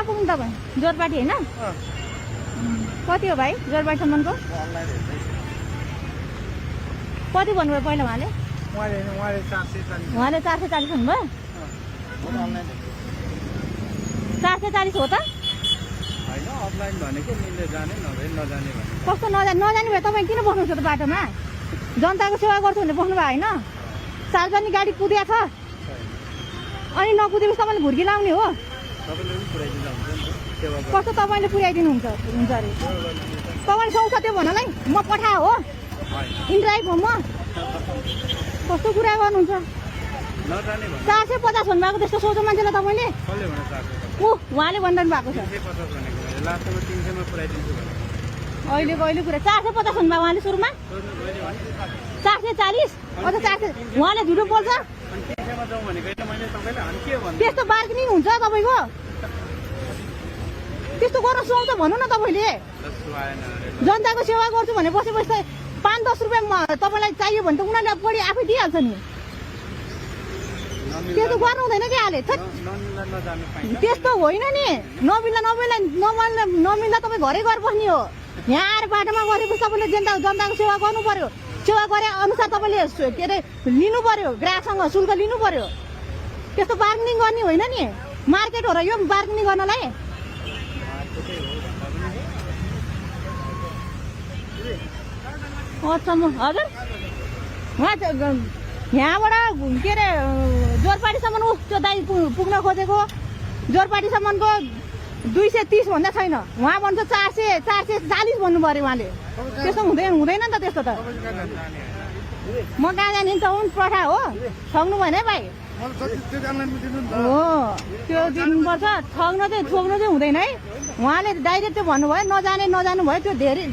कहाँ पुग्नु तपाईँ जोरपाटी होइन कति हो भाइ जोरपाटीसम्मको कति भन्नुभयो पहिला उहाँले 440 भन्नुभयो 440 हो त कस्तो नजाने भए तपाईँ किन बस्नुहुन्छ त बाटोमा जनताको सेवा गर्छु भनेर बस्नु भयो होइन सार्वजनिक गाडी कुदिया छ अनि नकुदेपछि तपाईँले भुर्की लाउने हो कस्तो तपाईँले पुर्याइदिनुहुन्छ हुन्छ अरे तपाईँले सुहाउँछ त्यो भन्नलाई म पठा हो इन्ड्राइभ हो म कस्तो कुरा गर्नुहुन्छ 450 भन्नुभएको त्यस्तो सोझो मान्छेलाई तपाईँले उहाँले भन्दैन भएको छ अहिले कुरा 450 भन्नुभयो उहाँले सुरुमा 440 अझ 400 उहाँले झुटो बोल्छ त्यस्तो बार्गेनिङ हुन्छ तपाईँको त्यस्तो गर्न सुहाउँछ भन्नु न तपाईँले जनताको सेवा गर्छु भने बसेपछि 5-10 रुपियाँ तपाईँलाई चाहियो भने त उनीहरूले बढी आफै दिइहाल्छ नि त्यस्तो गर्नु हुँदैन कि हाले त्यस्तो होइन नि नमिल्दा तपाईँ घरै गएर बस्ने हो यहाँ आएर बाटोमा गरेपछि तपाईँले जनताको सेवा गर्नु पर्यो सेवा गरे अनुसार तपाईँले के अरे लिनु पर्यो ग्राहकसँग शुल्क लिनु पर्यो त्यस्तो बार्गेनिङ गर्ने होइन नि मार्केट हो र यो बार्गेनिङ गर्नलाई हजुर उहाँ यहाँबाट के अरे जोरपाटीसम्म त्यो दाइ पुग्न खोजेको जोरपाटीसम्मको 230 भन्दा छैन उहाँ भन्छ 440 भन्नु पर्यो उहाँले त्यस्तो हुँदैन नि त त्यस्तो त म कहाँ जाने नि त पठा हो ठग्नु भएन है भाइ हो त्यो दिनुपर्छ ठग्न चाहिँ छोड्नु चाहिँ हुँदैन है उहाँले डाइरेक्ट त्यो भन्नुभयो नजानु भयो त्यो धेरै